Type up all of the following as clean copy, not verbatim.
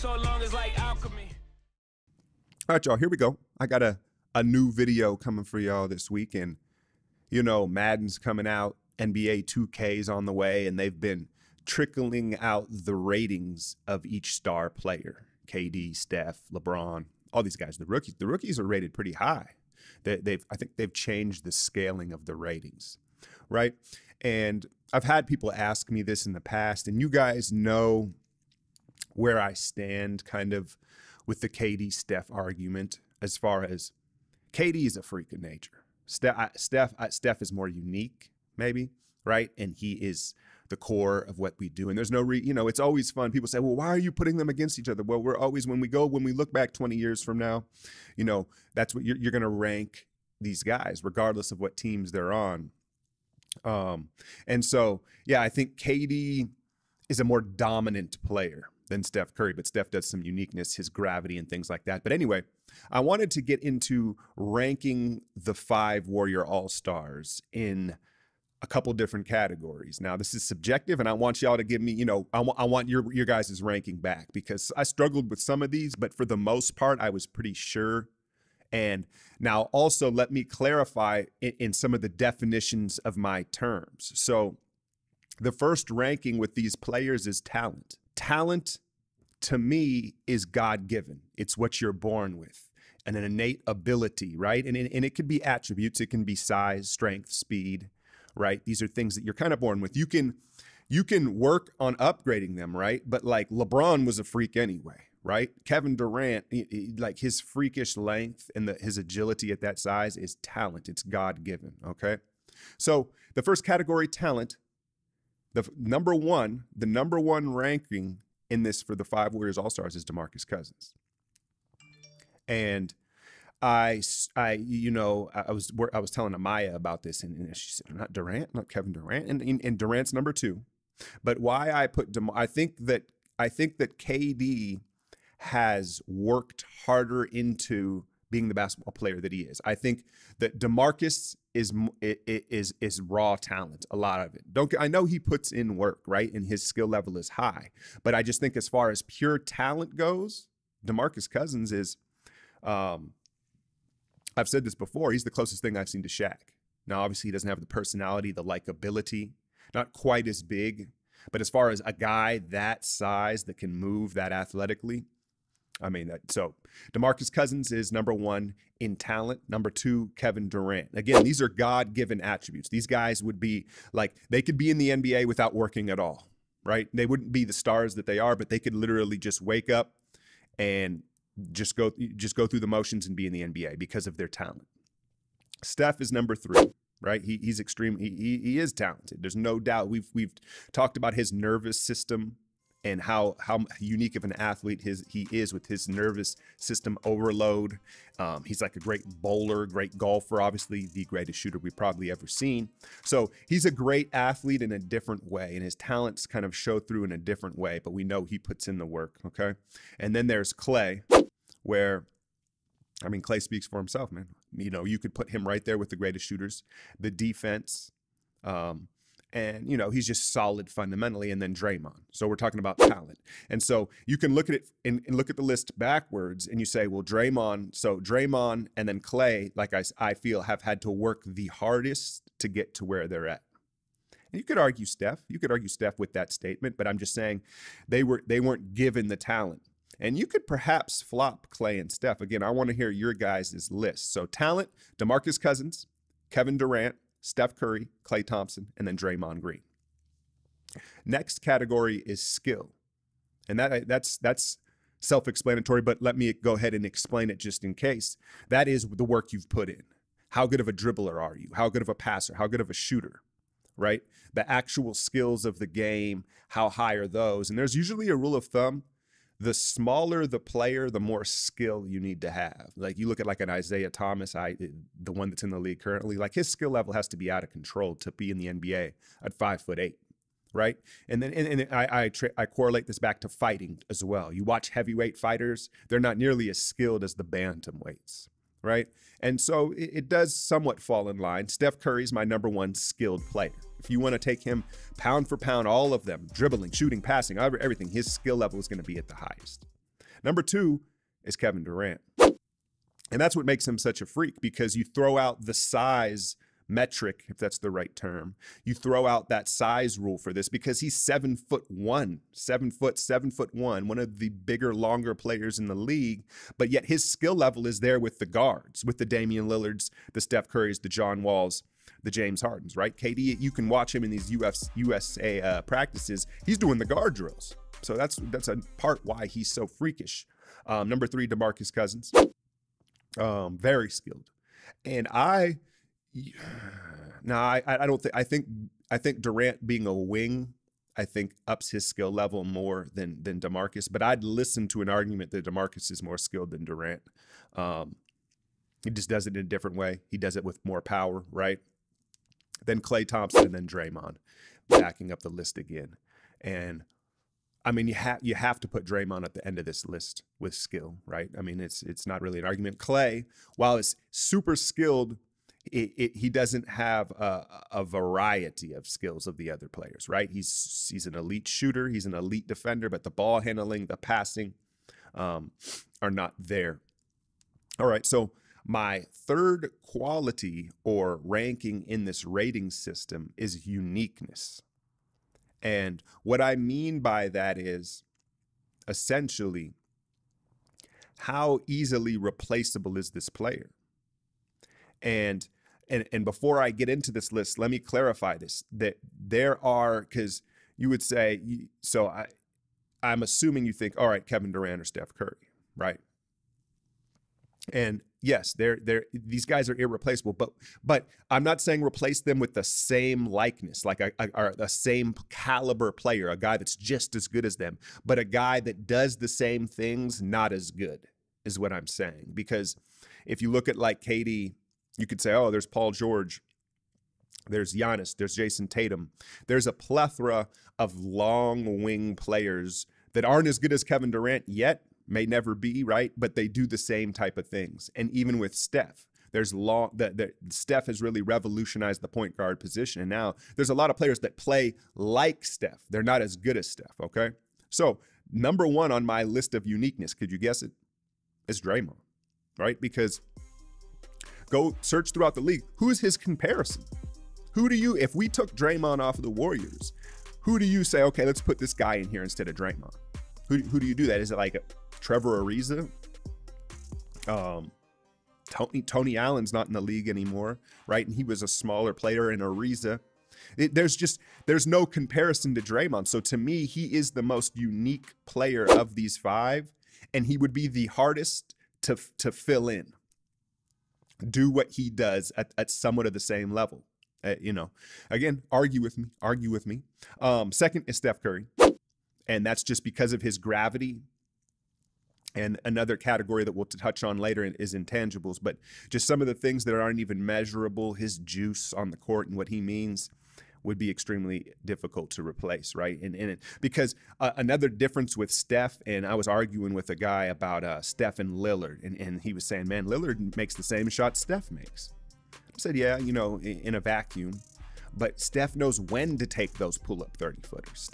so long is like alchemy. All right, y'all, here we go. I got a new video coming for y'all this week. And, you know, Madden's coming out, NBA 2K's on the way, and they've been trickling out the ratings of each star player. KD, Steph, LeBron, all these guys, the rookies. The rookies are rated pretty high. I think they've changed the scaling of the ratings, right? And I've had people ask me this in the past, and you guys know where I stand kind of with the KD Steph argument, as far as KD is a freak of nature. Steph is more unique, maybe, right? And he is the core of what we do. And there's no it's always fun. People say, well, why are you putting them against each other? Well, we're always, when we look back 20 years from now, you know, that's what you're going to rank these guys, regardless of what teams they're on. And so, yeah, I think KD is a more dominant player than Steph Curry, but Steph does some uniqueness, his gravity and things like that. But anyway, I wanted to get into ranking the 5 Warrior All-Stars in a couple different categories. Now, this is subjective, and I want y'all to give me, you know, I want your guys' ranking back, because I struggled with some of these, but for the most part, I was pretty sure. And now also let me clarify in some of the definitions of my terms. So the first ranking with these players is talent. Talent, to me, is God-given. It's what you're born with, and an innate ability, right? And it could be attributes. It can be size, strength, speed, right? These are things that you're kind of born with. You can work on upgrading them, right? But like LeBron was a freak anyway, right? Kevin Durant, like his freakish length and his agility at that size is talent. It's God-given, okay? So the first category, talent, the number one ranking in this for the 5 Warriors All-Stars is DeMarcus Cousins. And I was telling Amaya about this, and she said, not Durant, not Kevin Durant, and Durant's number 2. But why I put I think that KD has worked harder into being the basketball player that he is. I think that DeMarcus is raw talent, a lot of it. I know he puts in work, right? And his skill level is high. But I just think as far as pure talent goes, DeMarcus Cousins is I've said this before, he's the closest thing I've seen to Shaq. Now, obviously, he doesn't have the personality, the likability, not quite as big. But as far as a guy that size that can move that athletically, I mean, so DeMarcus Cousins is number 1 in talent. Number 2, Kevin Durant. Again, these are God-given attributes. These guys would be like, they could be in the NBA without working at all, right? They wouldn't be the stars that they are, but they could literally just wake up and just go through the motions and be in the NBA because of their talent. Steph is number 3, right? He's extreme. He is talented. There's no doubt. We've talked about his nervous system and how unique of an athlete he is with his nervous system overload. He's like a great bowler, great golfer, obviously the greatest shooter we've probably ever seen. So he's a great athlete in a different way, and his talents kind of show through in a different way, but we know he puts in the work, okay? And then there's Klay, where, I mean, Klay speaks for himself, man. You know, you could put him right there with the greatest shooters, the defense, and, you know, he's just solid fundamentally, and then Draymond. So we're talking about talent. And so you can look at it and look at the list backwards, and you say, well, Draymond and then Klay, like I feel, have had to work the hardest to get to where they're at. And you could argue Steph. You could argue Steph with that statement, but I'm just saying they weren't given the talent. And you could perhaps flop Klay and Steph. Again, I want to hear your guys' list. So talent, DeMarcus Cousins, Kevin Durant, Steph Curry, Klay Thompson, and then Draymond Green. Next category is skill. And that's self-explanatory, but let me go ahead and explain it just in case. That is the work you've put in. How good of a dribbler are you? How good of a passer? How good of a shooter? Right? The actual skills of the game, how high are those? And there's usually a rule of thumb. The smaller the player, the more skill you need to have. Like you look at like an Isaiah Thomas, the one that's in the league currently, like his skill level has to be out of control to be in the NBA at 5'8", right? And then I correlate this back to fighting as well. You watch heavyweight fighters, they're not nearly as skilled as the bantamweights, right? And so it does somewhat fall in line. Steph Curry's my number 1 skilled player. If you want to take him pound for pound, all of them, dribbling, shooting, passing, everything, his skill level is going to be at the highest. Number 2 is Kevin Durant. And that's what makes him such a freak, because you throw out the size metric, if that's the right term. You throw out that size rule for this because he's 7'1", 7'1", one of the bigger, longer players in the league. But yet his skill level is there with the guards, with the Damian Lillards, the Steph Currys, the John Walls, the James Hardens, right? KD, you can watch him in these USA practices. He's doing the guard drills. So that's a part why he's so freakish. Number 3, DeMarcus Cousins. Very skilled. And I don't think, I think Durant being a wing, I think ups his skill level more than DeMarcus, but I'd listen to an argument that DeMarcus is more skilled than Durant. He just does it in a different way. He does it with more power, right? Then Klay Thompson, and then Draymond, backing up the list again. And I mean, you have to put Draymond at the end of this list with skill, right? I mean, it's not really an argument. Klay, while it's super skilled, he doesn't have a variety of skills of the other players, right? He's an elite shooter, he's an elite defender, but the ball handling, the passing are not there. All right, so my third quality or ranking in this rating system is uniqueness. And what I mean by that is essentially, how easily replaceable is this player? And before I get into this list, let me clarify this, that there are, because you would say, so I'm assuming you think, all right, Kevin Durant or Steph Curry, right? And yes, these guys are irreplaceable, but I'm not saying replace them with the same likeness, like a same caliber player, a guy that's just as good as them, but a guy that does the same things, not as good, is what I'm saying. Because if you look at like KD, you could say, oh, there's Paul George, there's Giannis, there's Jason Tatum. There's a plethora of long wing players that aren't as good as Kevin Durant yet, may never be, right? But they do the same type of things. And even with Steph, Steph has really revolutionized the point guard position. And now there's a lot of players that play like Steph. They're not as good as Steph, okay? So number 1 on my list of uniqueness, could you guess it? Is Draymond, right? Because go search throughout the league. Who's his comparison? If we took Draymond off of the Warriors, who do you say, okay, let's put this guy in here instead of Draymond? Who do you do that? Is it like Trevor Ariza? Tony Allen's not in the league anymore, right? And he was a smaller player in Ariza. There's no comparison to Draymond. So to me, he is the most unique player of these 5, and he would be the hardest to fill in. Do what he does at somewhat of the same level. Again, argue with me. Second is Steph Curry. And that's just because of his gravity. And another category that we'll touch on later is intangibles, but just some of the things that aren't even measurable, his juice on the court and what he means, would be extremely difficult to replace, right? Because another difference with Steph, and I was arguing with a guy about Steph and Lillard, and he was saying, man, Lillard makes the same shot Steph makes. I said, yeah, in a vacuum. But Steph knows when to take those pull-up 30-footers.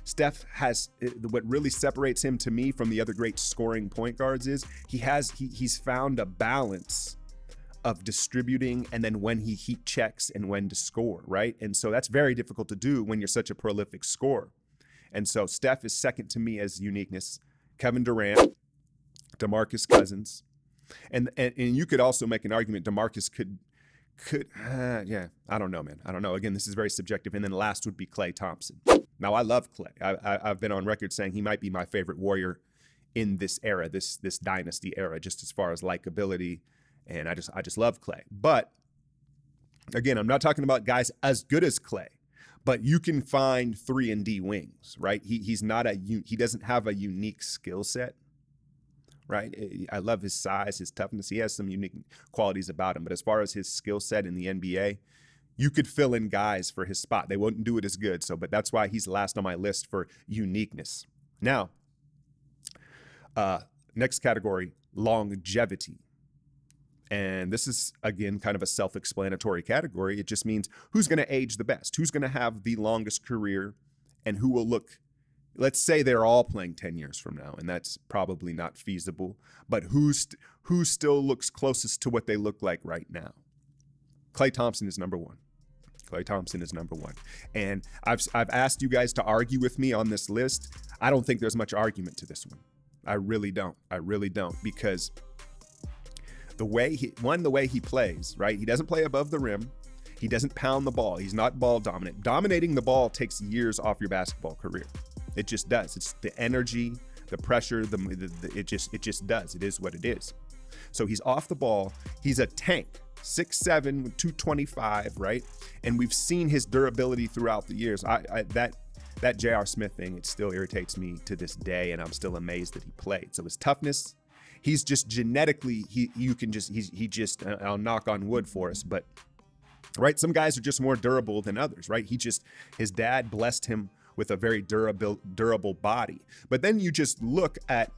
Steph has, what really separates him to me from the other great scoring point guards is he's found a balance of distributing and then when he heat checks and when to score, right? And so that's very difficult to do when you're such a prolific scorer. And so Steph is second to me as uniqueness. Kevin Durant, DeMarcus Cousins. And you could also make an argument DeMarcus could I don't know, man. I don't know. Again, this is very subjective. And then last would be Klay Thompson. Now, I love Klay. I've been on record saying he might be my favorite Warrior in this era, this dynasty era, just as far as likability. And I just love Klay. But again, I'm not talking about guys as good as Klay, but you can find 3-and-D wings, right? He doesn't have a unique skill set. Right? I love his size, his toughness. He has some unique qualities about him. But as far as his skill set in the NBA, you could fill in guys for his spot. They wouldn't do it as good. But that's why he's last on my list for uniqueness. Now, next category, longevity. And this is, again, kind of a self-explanatory category. It just means who's going to age the best, who's going to have the longest career, and who will look let's say they're all playing 10 years from now, and that's probably not feasible, but who still looks closest to what they look like right now? Klay Thompson is number one. Klay Thompson is number one. And I've asked you guys to argue with me on this list. I don't think there's much argument to this one. I really don't. I really don't, because the way he plays, right? He doesn't play above the rim. He doesn't pound the ball. He's not ball dominant. Dominating the ball takes years off your basketball career. It just does. It's the energy, the pressure, it just does. It is what it is. So he's off the ball. He's a tank, 6'7", 225, right? And we've seen his durability throughout the years. That J.R. Smith thing, it still irritates me to this day, and I'm still amazed that he played. So his toughness, he's just genetically, I'll knock on wood for us, but right, some guys are just more durable than others, right? His dad blessed him with a very durable body. But then you just look at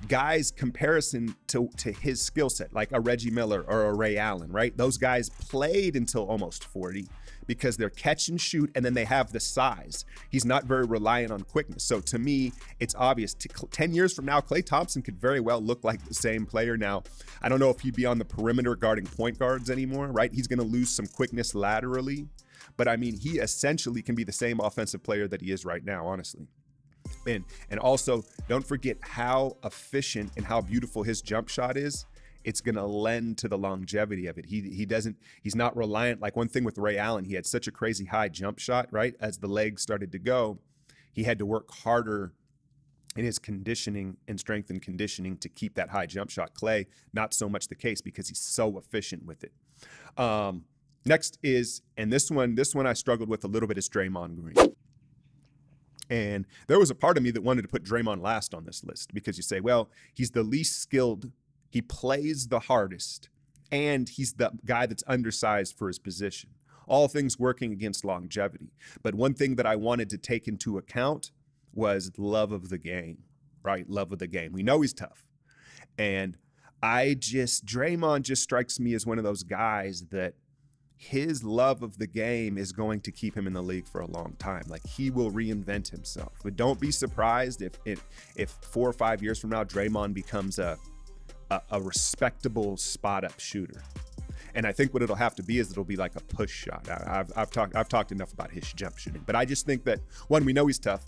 guys' comparison to his skill set, like a Reggie Miller or a Ray Allen, right? Those guys played until almost 40 because they're catch and shoot, and then they have the size. He's not very reliant on quickness. So to me, it's obvious. 10 years from now, Klay Thompson could very well look like the same player. Now, I don't know if he'd be on the perimeter guarding point guards anymore, right? He's going to lose some quickness laterally. But I mean, he essentially can be the same offensive player that he is right now, honestly. And also, don't forget how efficient and how beautiful his jump shot is. It's going to lend to the longevity of it. He's not reliant. Like one thing with Ray Allen, he had such a crazy high jump shot, right? As the legs started to go, he had to work harder in his conditioning and strength and conditioning to keep that high jump shot. Klay, not so much the case because he's so efficient with it. Next is, and this one I struggled with a little bit, is Draymond Green. And there was a part of me that wanted to put Draymond last on this list because you say, well, he's the least skilled, he plays the hardest, and he's the guy that's undersized for his position. All things working against longevity. But one thing that I wanted to take into account was love of the game, right? Love of the game. We know he's tough. And Draymond just strikes me as one of those guys that his love of the game is going to keep him in the league for a long time. Like, he will reinvent himself. But don't be surprised if 4 or 5 years from now, Draymond becomes a respectable spot-up shooter. And I think what it'll have to be is it'll be like a push shot. I've talked enough about his jump shooting. But I just think that, one, we know he's tough,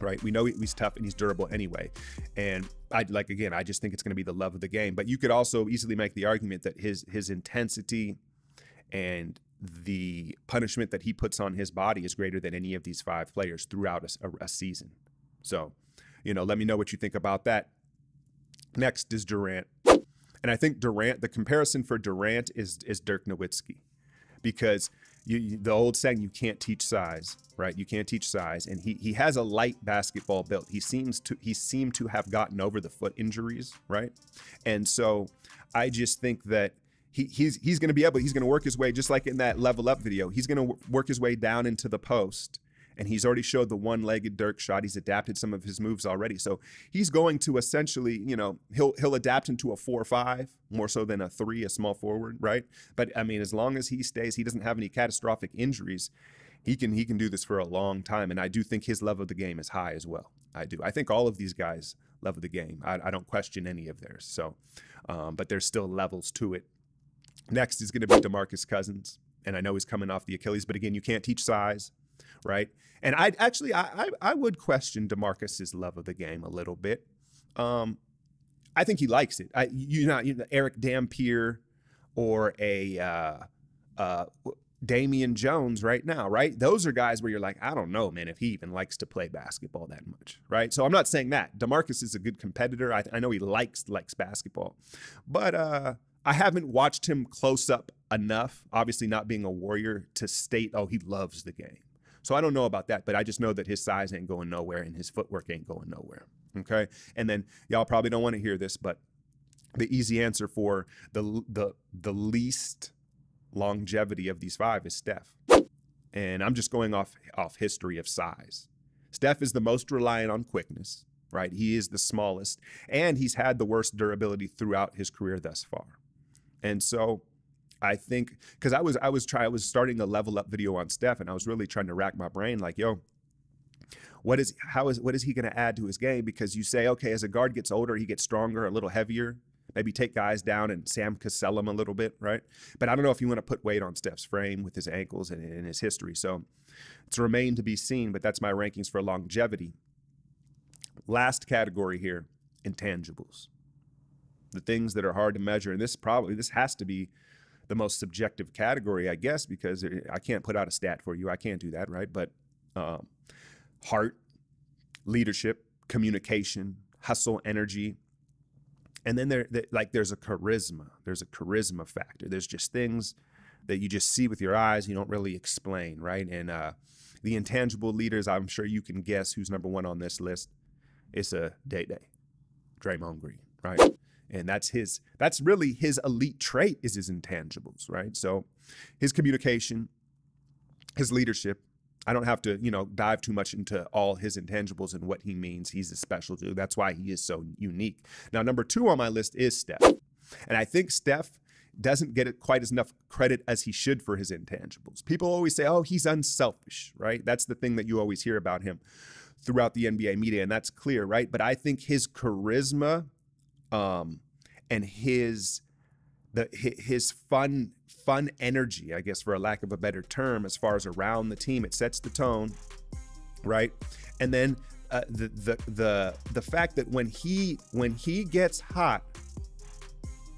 right? We know he's tough and he's durable anyway. And I just think it's going to be the love of the game. But you could also easily make the argument that his intensity and the punishment that he puts on his body is greater than any of these 5 players throughout a season. So, let me know what you think about that. Next is Durant. And I think the comparison for Durant is Dirk Nowitzki, because the old saying, you can't teach size, right? You can't teach size. And he has a light basketball build. He seemed to have gotten over the foot injuries, right? And so I just think that he's going to work his way, just like in that Level Up video. He's going to work his way down into the post, and he's already showed the one-legged Dirk shot. He's adapted some of his moves already. So he's going to essentially, he'll adapt into a 4-5 more so than a 3, a small forward, right? But I mean, as long as he doesn't have any catastrophic injuries, he can do this for a long time. And I do think his love of the game is high as well. I do. I think all of these guys love the game. I don't question any of theirs. So, but there's still levels to it. Next is going to be DeMarcus Cousins. And I know he's coming off the Achilles, but again, you can't teach size, right? And I would question DeMarcus's love of the game a little bit. I think he likes it. Eric Dampier or a Damian Jones right now, right? Those are guys where you're like, I don't know, man, if he even likes to play basketball that much, right? So I'm not saying that. DeMarcus is a good competitor. I know he likes basketball, but I haven't watched him close up enough, obviously not being a Warrior, to state, oh, he loves the game. So I don't know about that, but I just know that his size ain't going nowhere and his footwork ain't going nowhere, okay? And then y'all probably don't want to hear this, but the easy answer for the least longevity of these 5 is Steph. And I'm just going off history of size. Steph is the most reliant on quickness, right? He is the smallest, and he's had the worst durability throughout his career thus far. And so I think, because I was starting a Level Up video on Steph, and I was really trying to rack my brain like, yo, what is he going to add to his game? Because you say, okay, as a guard gets older, he gets stronger, a little heavier, maybe take guys down and Sam Cassell him a little bit, right? But I don't know if you want to put weight on Steph's frame with his ankles and his history. So it's remained to be seen, but that's my rankings for longevity. Last category here, intangibles. The things that are hard to measure. And this has to be the most subjective category, I guess, because I can't put out a stat for you. I can't do that, right? But heart, leadership, communication, hustle, energy. And then there's a charisma. There's a charisma factor. There's just things that you just see with your eyes, you don't really explain, right? And the intangible leaders, I'm sure you can guess who's number one on this list. It's a Day-Day, Draymond Green, right? And that's really his elite trait is his intangibles, right? So his communication, his leadership. I don't have to, dive too much into all his intangibles and what he means. He's a special dude. That's why he is so unique. Now, number 2 on my list is Steph. And I think Steph doesn't get quite as enough credit as he should for his intangibles. People always say, oh, he's unselfish, right? That's the thing that you always hear about him throughout the NBA media, and that's clear, right? But I think his charisma and his fun energy, I guess, for a lack of a better term, as far as around the team, it sets the tone, right? And then the fact that when he gets hot,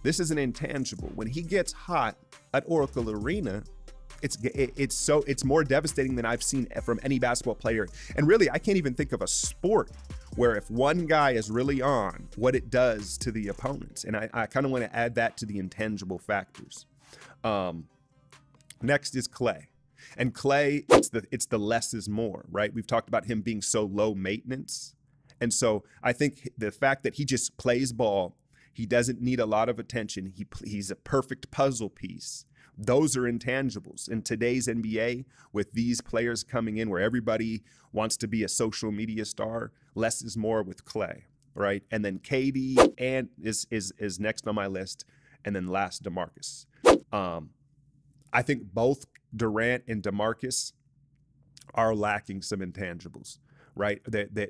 this is an intangible. When he gets hot at Oracle Arena, it's more devastating than I've seen from any basketball player. And really, I can't even think of a sport where if one guy is really on, what it does to the opponents. And I kind of want to add that to the intangible factors. Next is Clay. And Clay, it's the less is more, right? We've talked about him being so low maintenance. And so I think the fact that he just plays ball, he doesn't need a lot of attention. He's a perfect puzzle piece. Those are intangibles. In today's NBA, with these players coming in where everybody wants to be a social media star, less is more with Clay, right? And then KD is next on my list, and then last DeMarcus. I think both Durant and DeMarcus are lacking some intangibles, right?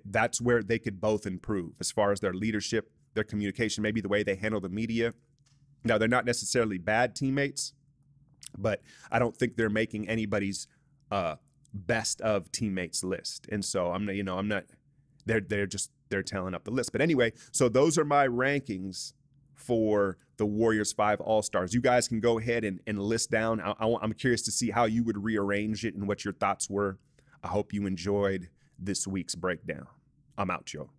That's where they could both improve as far as their leadership, their communication, maybe the way they handle the media. Now, they're not necessarily bad teammates, but I don't think they're making anybody's best of teammates list. And so I'm not, they're telling up the list. But anyway, so those are my rankings for the Warriors 5 All-Stars. You guys can go ahead and list down. I'm curious to see how you would rearrange it and what your thoughts were. I hope you enjoyed this week's breakdown. I'm out, yo.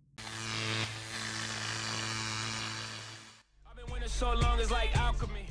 I've been winning so long, it's like alchemy.